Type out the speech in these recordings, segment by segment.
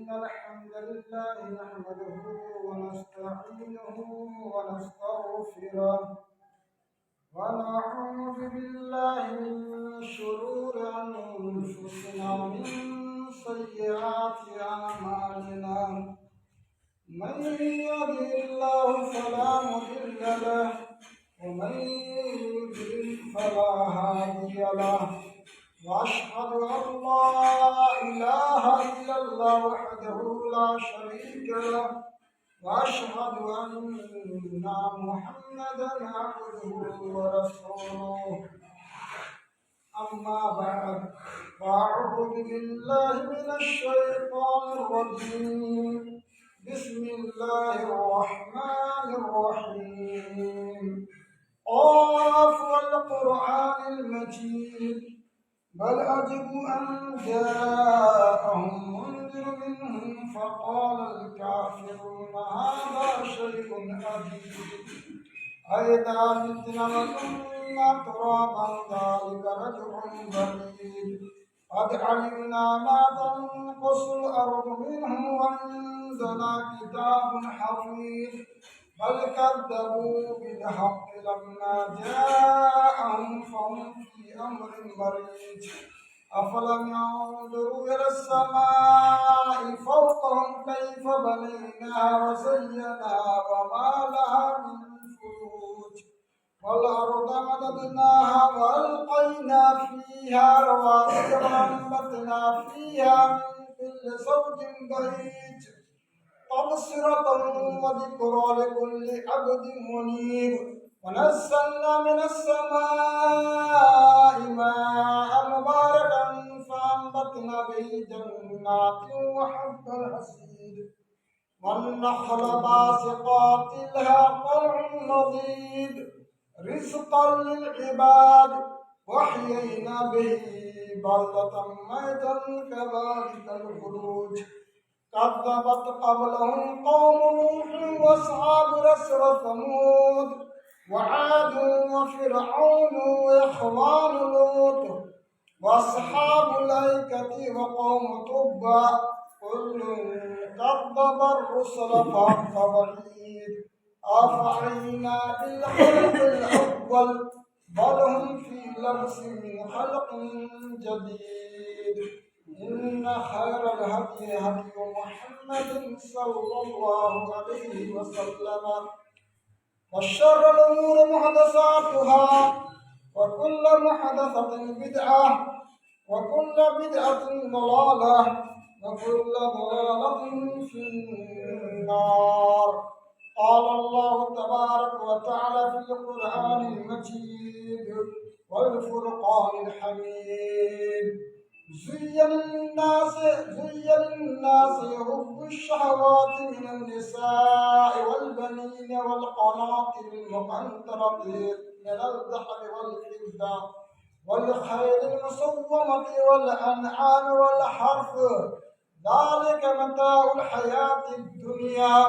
إن الحمد لله نحمده ونستعينه ونستغفره ونعوذ بالله من شرور أنفسنا ومن سيئات أعمالنا من يهده الله فلا مضل له ومن يضلل فلا هادي له وأشهد أن لا إله إلا الله وحده لا شريك له وأشهد أن محمدا عبده ورسوله أما بعد فأعوذ بالله من الشيطان الرجيم بسم الله الرحمن الرحيم قاف والقرآن المجيد بل عجبوا أن جاءهم منذر منهم فقال الكافرون هذا شيء عجيب أئذا متنا وكنا ترابا ذلك رجع بعيد قد علمنا ما تنقص الأرض منهم وعندنا كتاب حفيظ بل كذبوا بالحق لما جاءهم فهم في أمر مريج أفلم ينظروا إلى السماء فوقهم كيف بنيناها وزيناها وما لها من فروج والأرض مددناها وألقينا فيها رواسي وأنبتنا فيها من كل زوج بهيج تبصرة وذكرى لكل عبد منيب ونزلنا من السماء ماء مباركا فأنبتنا به جنات وحب الحصيد والنخل باسقات لها طلع نضيد رزقا للعباد وأحيينا به بلدة ميتا كذلك الخروج كذبت قبلهم قوم نوح وأصحاب رس وثمود وعاد وفرعون وإخوان لوط وأصحاب الأيكة وقوم تبع كل كذب الرسل فحق وعيد أفعينا بالخلق الأول بل هم في لبس من خلق جديد إن خير الهدي هدي محمد صلى الله عليه وسلم وشر الأمور محدثاتها وكل محدثة بدعة وكل بدعة ضلالة وكل ضلالة في النار قال الله تبارك وتعالى في القرآن المجيد والفرقان الحميد زين للناس حب الشهوات من النساء والبنين والقناطر المقنطرة من الذهب والفضة والخيل المسومة والأنعام والحرث ذلك متاع الحياة الدنيا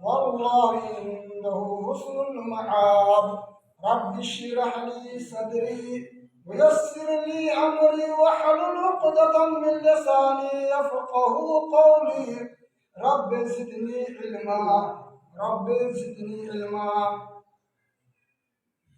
والله عنده حسن المآب رب اشرح لي صدري ويسر لي أمري واحلل عقدة من لساني يفقه قولي رب زدني علما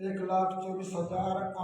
1,24,000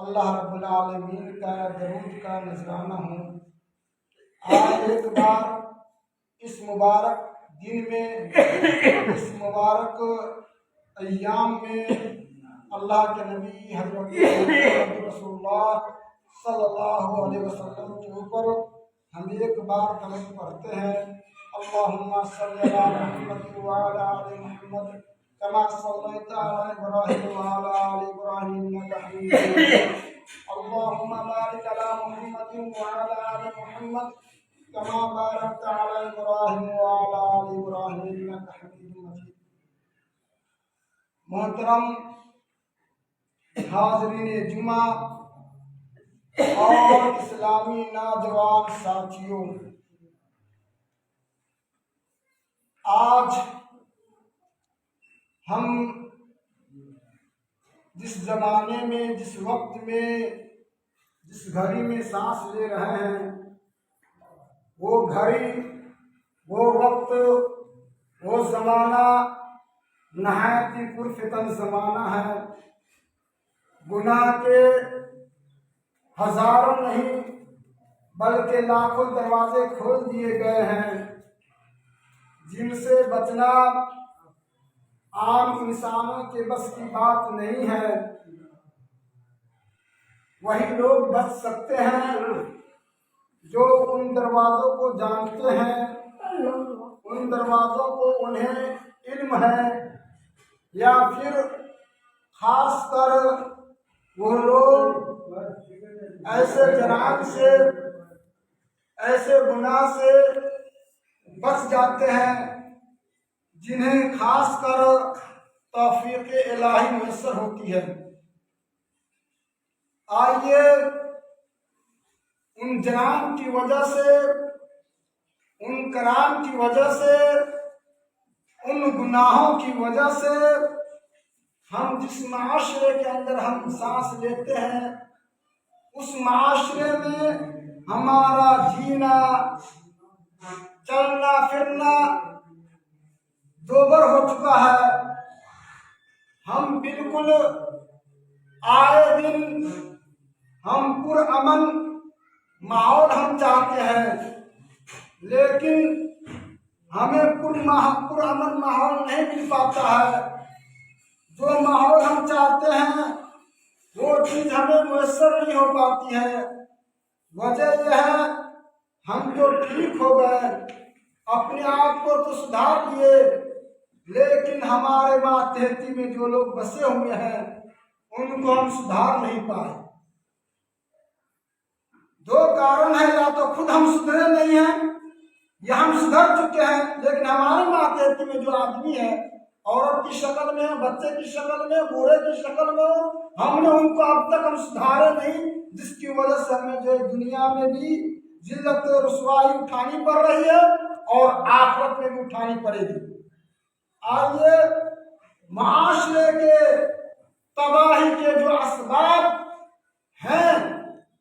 اللہ رب العالمین کا درود کا نذرانہ ہوں۔ آج ایک بار اس مبارک دن میں، اس مبارک ایام میں اللہ کے نبی حضرت محمد رسول اللہ صلی اللہ علیہ وسلم کے اوپر ہم ایک بار درود پڑھتے ہیں۔ اللہم صلی علی محمد وعلی آل محمد کما صلیت علی ابراہیم وعلی آل ابراہیم انک حمید مجید۔ اللہم بارک علی محمد وعلی آل محمد کما بارکت علی ابراہیم وعلی آل ابراہیم انک حمید مجید۔ محترم حاضرین جمعہ اور اسلامی نوجوان ساتھیوں، آج ہم جس زمانے میں، جس وقت میں، جس گھڑی میں سانس لے رہے ہیں، وہ گھڑی، وہ وقت، وہ زمانہ نہایت ہی پرفتن زمانہ ہے۔ گناہ کے ہزاروں نہیں بلکہ لاکھوں دروازے کھول دیے گئے ہیں، جن سے بچنا عام انسانوں کے بس کی بات نہیں ہے۔ وہی لوگ بچ سکتے ہیں جو ان دروازوں کو جانتے ہیں، ان دروازوں کو انہیں علم ہے، یا پھر خاص کر وہ لوگ ایسے جرائم سے، ایسے گناہ سے بچ جاتے ہیں جنہیں خاص کر توفیق الہی میسر ہوتی ہے۔ آئیے ان جرائم کی وجہ سے، ان کرام کی وجہ سے، ان گناہوں کی وجہ سے ہم جس معاشرے کے اندر ہم سانس لیتے ہیں، اس معاشرے میں ہمارا جینا، چلنا پھرنا دوبر ہو چکا ہے۔ ہم بالکل آئے دن ہم پرامن ماحول ہم چاہتے ہیں، لیکن ہمیں پرامن ماحول نہیں مل پاتا ہے۔ جو ماحول ہم چاہتے ہیں وہ چیز ہمیں میسر نہیں ہو پاتی ہے۔ وجہ یہ ہے، ہم تو ٹھیک ہو گئے، اپنے آپ کو تو سدھار لیے، لیکن ہمارے ماتحتی میں جو لوگ بسے ہوئے ہیں ان کو ہم سدھار نہیں پائے۔ دو کارن ہے، یا تو خود ہم سدھرے نہیں ہیں یا ہم سدھر چکے ہیں، لیکن ہمارے ماتحتی میں جو آدمی ہے، عورت کی شکل میں، بچے کی شکل میں، بوڑھے کی شکل میں، ہم نے ان کو اب تک ہم سدھارے نہیں، جس کی وجہ سے ہمیں جو دنیا میں بھی ذلت رسوائی اٹھانی پڑ رہی ہے اور آخرت میں بھی اٹھانی پڑے گی۔ آئیے معاشرے کے تباہی کے جو اسباب ہیں،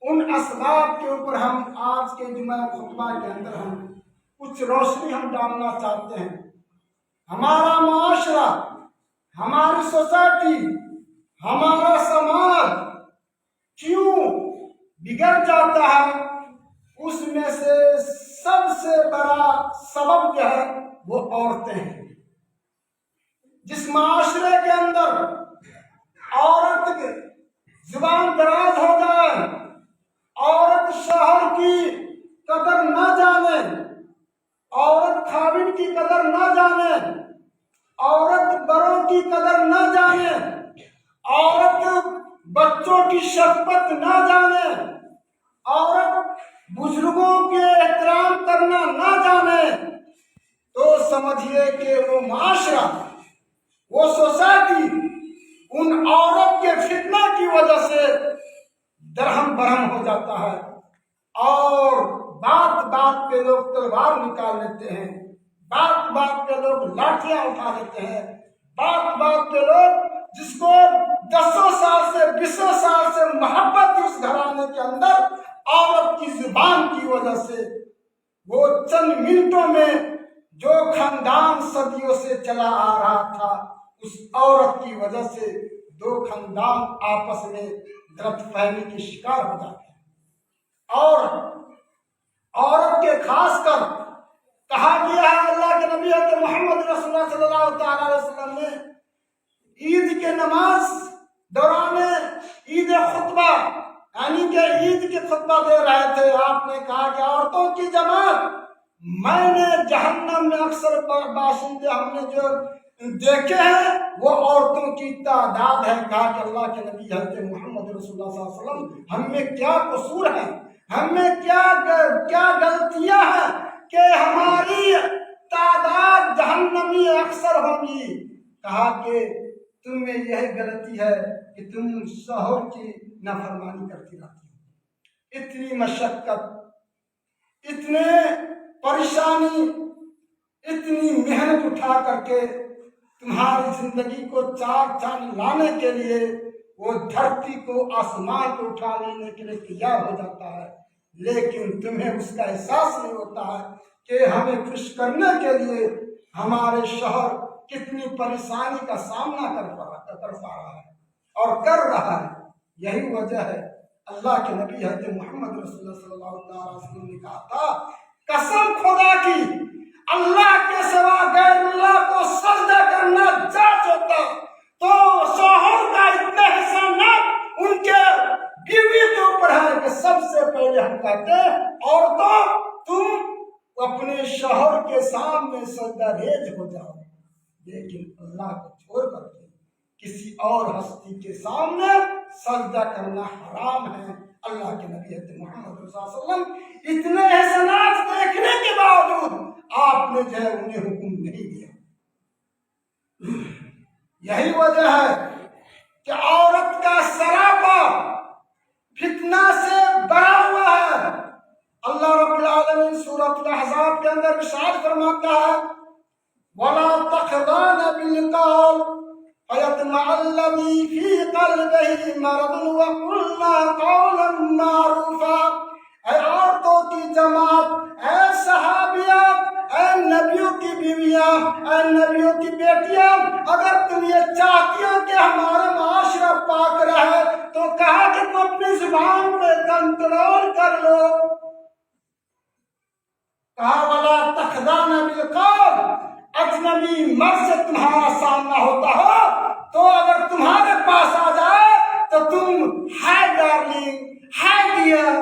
ان اسباب کے اوپر ہم آج کے جمعہ خطبہ کے اندر ہم کچھ روشنی ہم ڈالنا چاہتے ہیں۔ ہمارا معاشرہ، ہماری سوسائٹی، ہمارا سماج کیوں بگڑ جاتا ہے، اس میں سے سب سے بڑا سبب جو ہے وہ عورتیں ہیں۔ جس معاشرے کے اندر عورت کی زبان دراز ہو جائے، عورت شوہر کی قدر نہ جانے، عورت خاوند کی قدر نہ جانے، عورت بڑوں کی قدر نہ جانے، عورت بچوں کی شفقت نہ جانے، عورت بزرگوں کے احترام کرنا نہ جانے، تو سمجھیے کہ وہ معاشرہ، وہ سوسائٹی ان عورت کے فتنہ کی وجہ سے درہم برہم ہو جاتا ہے، اور بات بات پہ لوگ تلوار نکال لیتے ہیں، بات بات پہ لوگ لاٹھیاں اٹھا لیتے ہیں، بات بات پہ لوگ جس کو 10 سال سے 20 سال سے محبت تھی اس گھرانے کے اندر، عورت کی زبان کی وجہ سے وہ چند منٹوں میں جو خاندان صدیوں سے چلا آ رہا تھا، اس عورت کی وجہ سے 2 خاندان آپس میں غلط فہمی کے شکار ہو جاتے ہیں۔ اور عورت کے خاص کر کہا گیا ہے، اللہ کے نبی حضرت محمد رسول اللہ صلی اللہ تعالی علیہ وسلم نے عید کے نماز دوران عید خطبہ یعنی کہ عید کے خطبہ دے رہے تھے، آپ نے کہا کہ عورتوں کی جماعت میں نے جہنم میں اکثر باشندے ہم نے جو دیکھے ہیں وہ عورتوں کی تعداد ہے۔ کہا کہ اللہ کے نبی حضرت محمد رسول اللہ صلی اللہ علیہ وسلم ہم میں کیا قصور ہے، ہم میں کیا غلطیاں ہیں کہ ہماری تعداد جہنمی اکثر ہوگی۔ کہا کہ تم میں یہ غلطی ہے کہ تم شوہر کی نافرمانی کرتی رہتی ہو۔ اتنی مشقت، اتنے پریشانی، اتنی محنت اٹھا کر کے تمہاری زندگی کو چار چاند لانے کے لیے وہ دھرتی کو آسمان کو اٹھا لینے کے لیے تیار ہو جاتا ہے، لیکن تمہیں اس کا احساس نہیں ہوتا ہے کہ ہمیں خوش کرنے کے لیے ہمارے شوہر کتنی پریشانی کا سامنا کر پا رہا ہے اور کر رہا ہے۔ یہی وجہ ہے اللہ کے نبی حضرت محمد رسول اللہ صلی اللہ علیہ وسلم نے کہا تھا، قسم خدا کی اللہ کے سوا غیر اللہ کو سجدہ کرنا جائز ہوتا تو شوہر کا اتنا احسانات ان کے بیوی کے اوپر ہے کہ سب سے پہلے ہم کہتے ہیں عورتوں تم اپنے شوہر کے سامنے سجدہ ریز ہو جاؤ، لیکن اللہ کو چھوڑ کر کے کسی اور ہستی کے سامنے سجدہ کرنا حرام ہے۔ اللہ کے نبی حضرت محمد صلی اللہ علیہ وسلم اتنے احسانات دیکھنے کے باوجود آپ نے جو ہے انہیں حکم نہیں دیا۔ یہی وجہ ہے کہ عورت کا سراپا فتنہ سے بھرا ہوا ہے۔ اللہ رب العالمین سورۃ الاحزاب کے اندر ارشاد فرماتا ہے، وَلَا تَخْضَعْنَ بِالْقَوْلِ فَيَطْمَعَ الَّذِي فِي قَلْبِهِ مَرَضٌ وَقُلْنَا قَوْلًا مَّعْرُوفًا۔ اے عورتوں کی جماعت، اے صحابیات، اے نبیوں کی بیویاں، اے نبیوں کی بیٹیاں، اگر تم یہ چاہتی ہو کہ ہمارا معاشرہ پاک رہے تو کہا کہ تم اپنی زبان پہ کنٹرول کر لو۔ کہا وَلَا تَخْضَعْنَ بِالْقَوْلِ، اجنبی مرد سے تمہارا سامنا ہوتا ہو تو اگر تمہارے پاس آ جائے تو تم ہائے ڈارلنگ، ہائے ڈیئر،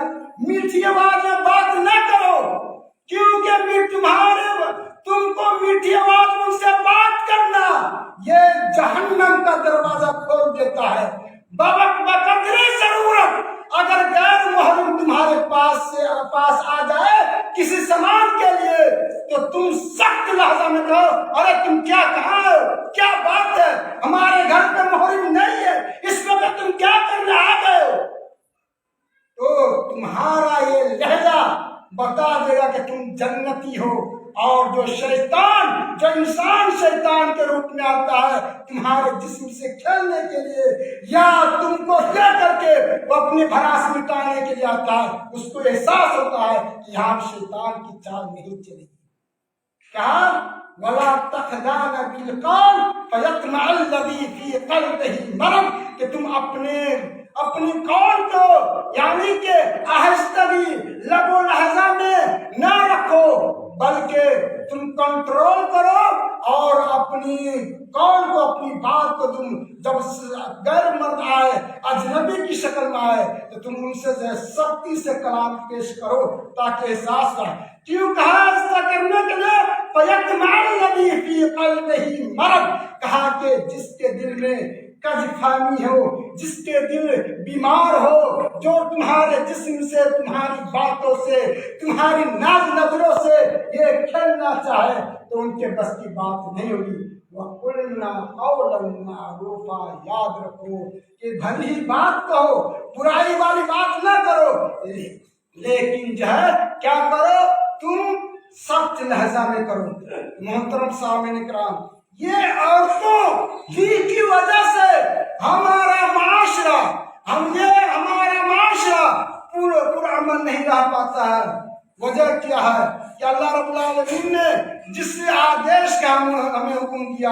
میٹھی آواز میں بات نہ کرو، کیونکہ تم کو میٹھی آواز میں ان سے بات کرنا یہ جہنم کا دروازہ کھول دیتا ہے۔ بقدر ضرورت اگر غیر محرم تمہارے پاس آ جائے کسی سامان کے لیے تو تم سخت لہجہ میں کہو، ارے تم کیا کہاں ہو، کیا بات ہے، ہمارے گھر پہ محرم نہیں ہے، اس وقت تم کیا کرنے آ گئے ہو؟ تو تمہارا یہ لہجہ بتا دے گا کہ تم جنتی ہو۔ اور جو انسان شیطان کے روپ میں آتا ہے تمہارے جسم سے کھیلنے کے لیے یا تم کو لے کر کے وہ اپنی بھڑاس مٹانے کے لیے آتا ہے، اس کو احساس ہوتا ہے کہ یہاں شیطان کی چال نہیں چلے گی۔ کہا وَلَا تَخْضَعْنَ بِالْقَوْلِ فَيَطْمَعَ الَّذِي فِي قَلْبِهِ مَرَضٌ، کہ تم اپنی قول کو یعنی کہ آہستگی لب و لہجہ میں نہ رکھو، بلکہ تم کنٹرول کرو اور اپنی قول کو، اپنی بات کو تم جب غیر مرد آئے، اجنبی کی شکل میں آئے تو تم ان سے سختی سے کلام پیش کرو تاکہ احساس رہے۔ کیوں کہا ایسا کرنے کے لیے؟ فَيَطْمَعَ الَّذِي فِي قَلْبِهِ مَرَضٌ، کہا کہ جس کے دل میں قحط فہمی ہو، جس کے دل بیمار ہو، جو تمہارے جسم سے، تمہاری باتوں سے، تمہاری ناز نظروں سے یہ کھیلنا چاہے تو ان کے بس کی بات نہیں ہوگی۔ وَقُلْنَا قَوْلًا مَّعْرُوفًا، یاد رکھو کہ بھلی ہی بات کہو، برائی والی بات نہ کرو، لیکن جو ہے کیا کرو، تم سخت لہجہ میں کرو۔ محترم سامعین کرام، یہ عورتوں ہی کی وجہ سے ہمارا معاشرہ پرامن نہیں رہ پاتا ہے۔ وجہ کیا ہے کہ اللہ رب العالمین نے جس آدیش کا ہمیں حکم دیا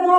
2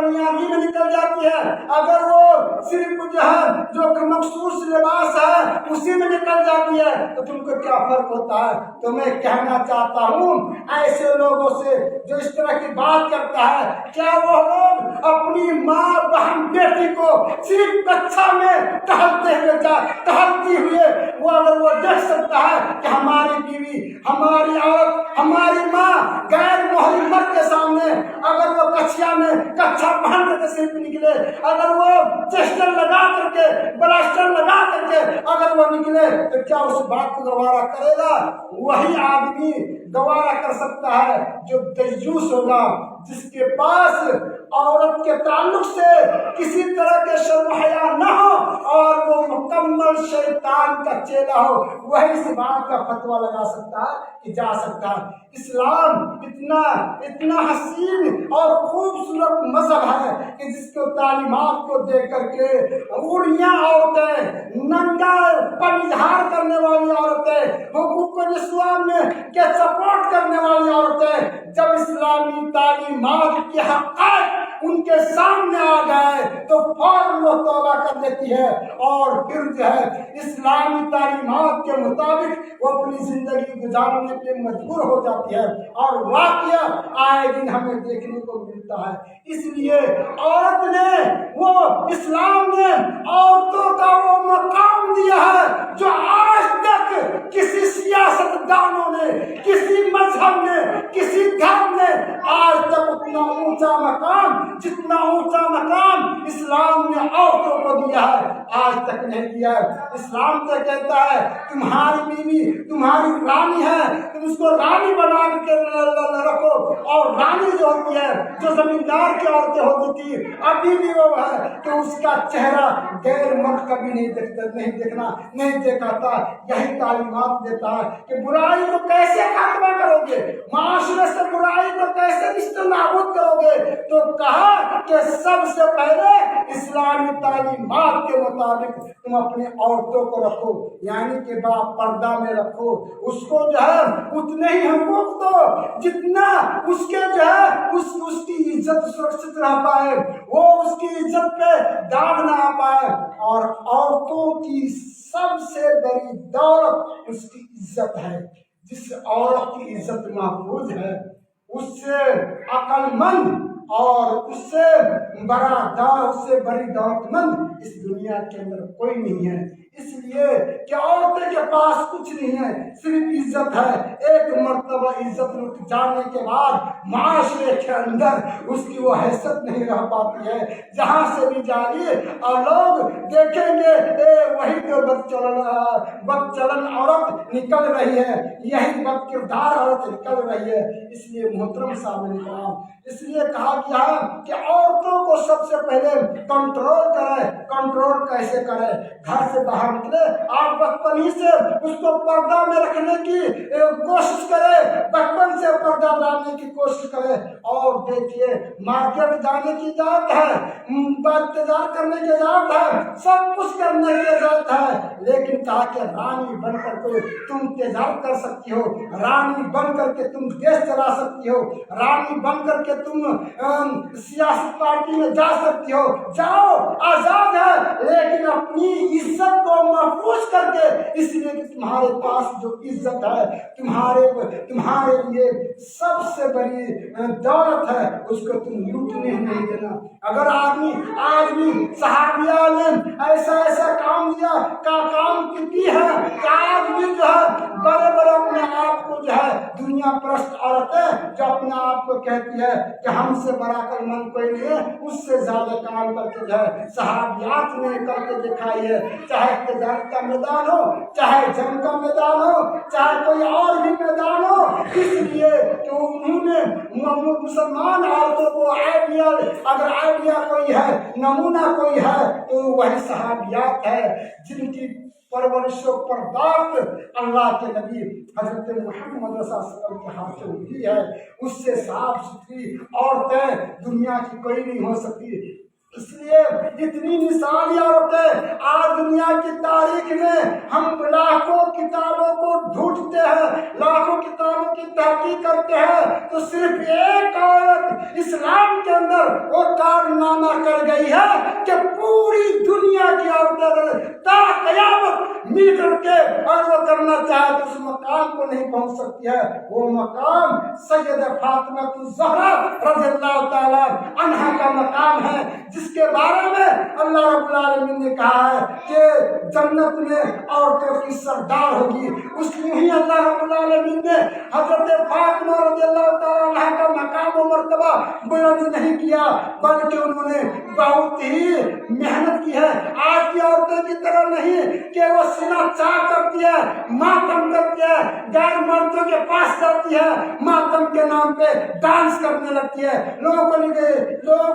بنیادی میں نکل جاتی ہے، اگر وہ صرف جو ہے جو مخصوص لباس ہے اسی میں نکل جاتی ہے تو تم کو کیا فرق ہوتا ہے؟ تو میں کہنا چاہتا ہوں ایسے لوگوں سے جو اس طرح کی بات کرتا ہے، کیا وہ لوگ اپنی ماں بہن بیٹی کو صرف کچھا میں ٹہلتی ہوئے اگر وہ دیکھ سکتا ہے کہ ہماری بیوی، ہماری عورت، ہماری ماں غیر محرم مرد کے سامنے اگر وہ کچھا پہن کر کے صرف نکلے، اگر وہ چیسٹر لگا کر کے، بلاسٹر لگا کر کے اگر وہ نکلے تو کیا اس بات کو گوارا کرے گا؟ وہی آدمی گوارا کر سکتا ہے جو دیوس ہوگا، جس کے پاس عورت کے تعلق سے کسی طرح کے شرم حیا نہ ہو اور وہ مکمل شیطان کا چیلا ہو، وہی اس بات کا فتویٰ لگا سکتا ہے کہ جا سکتا ہے۔ اسلام اتنا حسین اور خوبصورت مذہب ہے کہ جس کو تعلیمات کو دیکھ کر کے عوریاں عورتیں، ننگا پن اظہار کرنے والی عورتیں، حقوق الاسلام میں کے سپورٹ کرنے والی عورتیں جب اسلامی تعلیمات کے حقائق ان کے سامنے آ گئے تو فوراً وہ توبہ کر دیتی ہے اور پھر جو ہے اسلامی تعلیمات کے مطابق وہ اپنی زندگی گزارنے پہ مجبور ہو جاتی ہے، اور واقعہ آئے دن ہمیں دیکھنے کو ملتا ہے۔ اس لیے عورت نے، وہ اسلام نے عورتوں کا وہ مقام دیا ہے جو آج تک کسی سیاست دانوں نے، کسی مذہب نے، کسی دھرم نے آج تک اتنا اونچا مقام، جتنا اونچا مقام اسلام نے عورتوں کو دیا ہے آج تک نہیں دیا ہے۔ اسلام تو کہتا ہے تمہاری بیوی تمہاری رانی ہے، تم اس کو رانی بنا کے رکھو، اور رانی جو ہوتی ہے، جو زمیندار کی عورتیں ہوتی تھی، ابھی بھی وہ ہے کہ اس کا چہرہ غیر مرد کبھی نہیں دیکھاتا۔ یہی تعلیمات دیتا ہے کہ برائی کو کیسے خاتمہ کرو گے، معاشرے سے برائی کو کیسے نشت نابود کرو گے، تو کہا کہ سب سے پہلے اسلامی تعلیمات کے مطابق تم اپنے عورتوں کو رکھو، یعنی کہ با پردہ میں رکھو، اس کو جو ہے اتنے ہی حقوق دو جتنا اس کے جو ہے اس کی عزت سرکشت رہ پائے، وہ اس کی عزت پہ داغ نہ آ پائے۔ اور عورتوں کی سب سے بڑی دولت اس کی عزت ہے۔ جس عورت کی عزت محفوظ ہے اس سے عقل مند اور اس سے بڑی دولت مند اس دنیا کے اندر کوئی نہیں ہے۔ اس لیے کہ عورتیں کے پاس کچھ نہیں ہے، صرف عزت ہے۔ ایک مرتبہ عزت لٹ جانے کے بعد معاشرے کے اندر اس کی وہ حیثیت نہیں رہ پاتی ہے۔ جہاں سے بھی جائیے اور لوگ دیکھیں گے وہی تو بد چلن عورت نکل رہی ہے، یہی بد کردار عورت نکل رہی ہے۔ اس لیے محترم سامنے کرام، اس لیے کہا گیا ہے کہ عورتوں کو سب سے پہلے کنٹرول کیسے کرے؟ گھر سے باہر نکلے آپ بچپن ہی سے اس کو پردہ میں رکھنے کی کوشش کرے، بچپن سے پردہ ڈالنے کی کوشش کرے، اور دیکھیے مارکیٹ جانے کی اجازت ہے، انتظار کرنے کی اجازت ہے، سب کچھ کرنے کی اجازت ہے، لیکن کہا کہ رانی بن کر کے تم تجارت کر سکتی ہو، رانی بن کر کے تم دیش چلا سکتی ہو، رانی بن کر کے تم سیاسی پارٹی میں جا سکتی ہو، جاؤ، آزاد ہے، لیکن اپنی عزت کو محفوظ کر کے، اس لیے کہ تمہارے پاس جو عزت ہے تمہارے لیے سب سے بڑی دولت ہے، اس کو تم لوٹنے نہیں دینا۔ اگر آدمی صحابیہ نے ایسا کام کی ہے کہ آدمی جو ہے بڑے اپنے آپ کو جو ہے دنیا پرست عورتیں جو اپنے آپ کو کہتی ہے کہ ہم سے بڑا عقلمند کوئی نہیں ہے، اس سے زیادہ کام کر کے جو ہے صحابیات نے کر کے دکھائی ہے، چاہے تجارت کا میدان ہو، چاہے جنگ کا میدان ہو، چاہے کوئی اور بھی میدان ہو، اس لیے کہ انہوں نے مسلمان عورتوں کو اگر آئیڈیا کوئی ہے، نمونہ کوئی ہے تو وہی صحابیات ہے، جن کی پرورش و پرداخت اللہ کے نبی حضرت محمد صلی اللہ علیہ وسلم کے ہاتھ سے ہوئی ہے۔ اس سے صاف ستھری عورتیں دنیا کی کوئی نہیں ہو سکتی۔ اس لیے اتنی مثالی عورتیں آج دنیا کی تاریخ میں ہم لاکھوں کتابوں کو ڈھونڈتے ہیں، لاکھوں کتابوں کی تحقیق کرتے ہیں تو صرف ایک عورت اسلام کے اندر وہ کارنامہ کر گئی ہے کہ پوری دنیا کی عورتیں تا قیامت مل کر کے اور وہ کرنا چاہے تو اس مقام کو نہیں پہنچ سکتی ہے۔ وہ مقام سیدہ فاطمہ الزہرا رضی اللہ تعالی عنہا کا مقام ہے، جس کے بارے میں اللہ رب العالمین نے کہا ہے کہ جنت میں عورتوں کی سردار ہوگی۔ اس میں ہی اللہ رب العالمین نے حضرت فاطمہ رضی اللہ تعالی عنہا کا مقام و مرتبہ بلند نہیں کیا، بلکہ انہوں نے بہت ہی محنت کی ہے۔ آج کی عورتوں کی طرح نہیں کہ وہ سینہ چاک کرتی ہے، ماتم کرتی ہے، غیر مردوں کے پاس جاتی ہے، ماتم کے نام پہ ڈانس کرنے لگتی ہے، لوگوں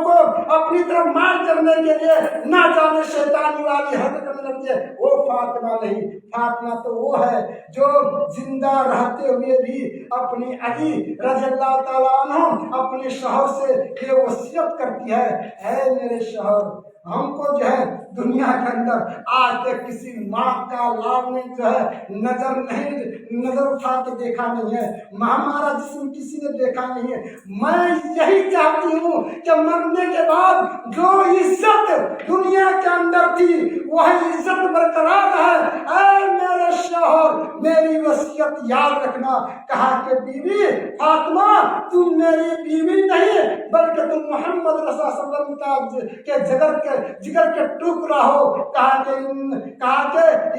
کو اپنی طرف مال کرنے کے لیے نہ جانے شیطانی والی حرکت کرنے لگتی ہے۔ وہ فاطمہ نہیں، فاطمہ تو وہ ہے جو زندہ رہتے ہوئے بھی اپنی علی رضی اللہ تعالیٰ عنہ اپنے شوہر سے یہ وصیت کرتی ہے، اے میرے شوہر، ہم کو جو ہے دنیا کے اندر آج تک کسی ماں کا لال نے جو ہے نظر اٹھا کے دیکھا نہیں ہے، ہمارا جسم کسی نے دیکھا نہیں ہے۔ میں یہی چاہتی ہوں کہ مرنے کے بعد جو عزت دنیا کے اندر تھی وہی عزت برقرار ہے۔ اے میرے شوہر، میری وصیت یاد رکھنا۔ کہا کہ بیوی فاطمہ، تم میری بیوی نہیں بلکہ تم محمد رسول اللہ صلی اللہ علیہ وسلم کے جگر کے ٹکڑا ہو۔ کہا کہ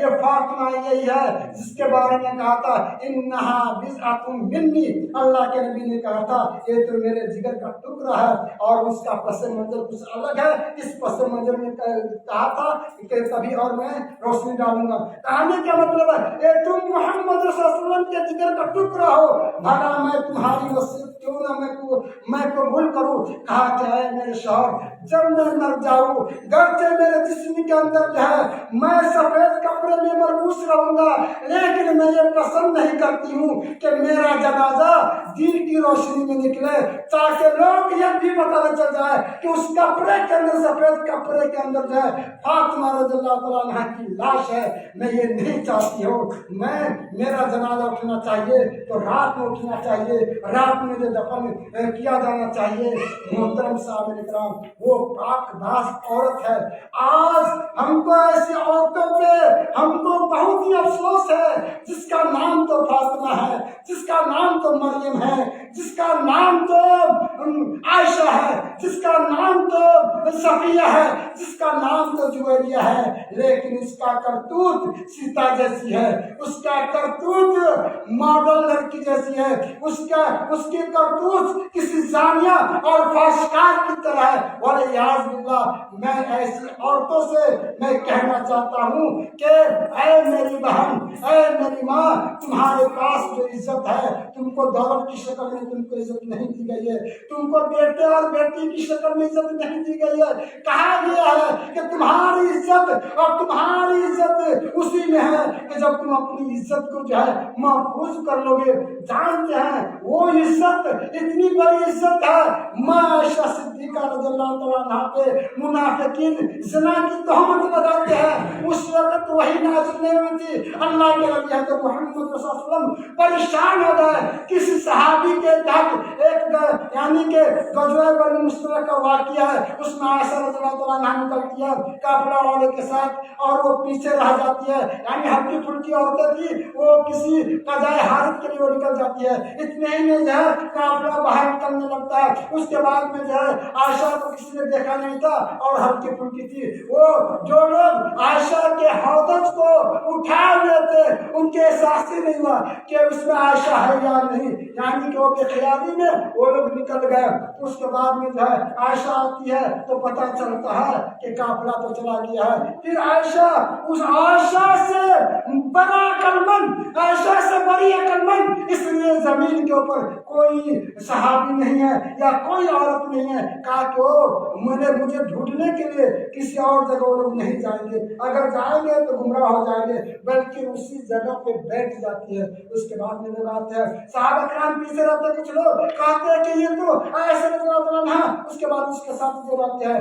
یہ فاطمہ یہی ہے جس کے بارے میں کہا تھا انہا بضعۃ منی، اللہ کے نبی نے کہا تھا یہ تو میرے جگر کا ٹکڑا ہے، اور اس کا پس منظر کچھ الگ ہے۔ اس پس منظر میں کہا تھا کہ کبھی اور میں روشنی ڈالوں گا۔ کہنے کا مطلب ہے کہ تم محمد رسول اللہ صلی اللہ علیہ وسلم کے جگر کا ٹکڑا ہو، بھلا میں تمہاری وصیت کیوں نہ میں قبول کروں۔ کہا کہ اے میرے شوہر، جب میں مر جاؤں، گرچہ میرے جسم کے اندر جو ہے میں سفید کپڑے میں ملبوس رہوں گا، لیکن میں یہ پسند نہیں کرتی ہوں کہ میرا جنازہ دین کی روشنی میں نکلے، تاکہ لوگ یہ بھی پتہ نہ چل جائے کہ اس کپڑے کے اندر، سفید کپڑے کے اندر جو ہے فاطمہ رضی اللہ تعالیٰ عنہ کی لاش ہے۔ میں یہ نہیں چاہتی ہوں، میرا جنازہ اٹھنا چاہیے تو رات میں اٹھنا چاہیے، رات میں جو دفن کیا جانا چاہیے۔ محترم صاحب اکرام، وہ پاک باز عورت ہے۔ آج ہم کو ایسی عورتوں پہ ہم کو بہت ہی افسوس ہے جس کا نام تو فاطمہ ہے، جس کا نام تو مریم ہے، جس کا نام تو عائشہ ہے، جس کا نام تو صفیہ ہے، جس کا نام تو جویریہ ہے، لیکن اس کا کرتوت سیتا جیسی ہے، اس کا کرتوت ماڈل لڑکی جیسی ہے، اس کی کرتوت کسی زانیہ اور فاسقار کی طرح ہے۔ والعیاذ باللہ، میں ایسی عورتوں سے میں کہنا چاہتا ہوں کہ اے میری بہن، اے میری ماں، تمہارے پاس جو عزت ہے تم کو دولت کی شکل میں تم کو عزت نہیں دی گئی ہے، تم کو بیٹے اور بیٹی کی شکل میں عزت نہیں دی گئی ہے۔ کہا گیا ہے کہ تمہاری عزت اور تمہاری عزت اسی میں ہے کہ جب تم اپنی عزت کو جو ہے محفوظ کر لو گے۔ جانتے ہیں وہ عزت اتنی بڑی عزت ہے، ماں عائشہ صدیقہ رضی اللہ تعالیٰ عنہا پہ منافقین زنا کی تہمت لگاتے ہیں، اس وقت وہی نازل نہیں ہوئی تھی۔ اللہ کے نبی حضرت محمد صلی اللہ علیہ وسلم پریشان ہو گئے، کسی صحابی کے تحت ایک یعنی کہ غزوہ بنی مصطلق کا واقعہ ہے، اس میں عائشہ رضی اللہ تعالیٰ عنہا نکلتی ہے کافلہ والے کے ساتھ اور وہ پیچھے رہ جاتی ہے، یعنی ہلکی پھلکی عورتیں تھی، وہ کسی قضائے حاجت کے لیے وہ نکل جاتی ہے، اتنے ہی میں جو ہے قافلہ باہر نکلنے لگتا ہے۔ اس کے بعد میں جو ہے عائشہ کو کسی نے دیکھا نہیں تھا اور ہلکی پھلکی تھی، وہ جو لوگ عائشہ کے حوض کو اٹھا ہوئے تھے ان کے احساس ہی نہیں ہوا کہ اس میں عائشہ ہے یا نہیں، یعنی کہ وہ بے خیالی میں وہ لوگ نکل گئے۔ اس کے بعد میں جو ہے عائشہ آتی ہے تو پتہ چلتا ہے کہ قافلہ تو چلا گیا ہے۔ پھر عائشہ، اس عائشہ سے بڑا عقلمند، عائشہ سے بڑی عقلمند اس لیے زمین کے اوپر کوئی صحابی نہیں ہے یا کوئی عورت نہیں ہے، کہا کہ مجھے ڈھونڈنے کے لیے کسی اور جگہ وہ لوگ نہیں جائیں گے، اگر جائیں گے تو گمراہ ہو جائیں گے، بلکہ اسی جگہ پہ بیٹھ جاتی ہے۔ اس کے بعد میں لوگ آتے ہیں، صحابہ کرام پیچھے رہتے، کچھ لوگ کہتے ہیں کہ یہ تو عائشہ رضی اللہ عنہا، اس کے بعد اس کے ساتھ جو رہتے ہیں،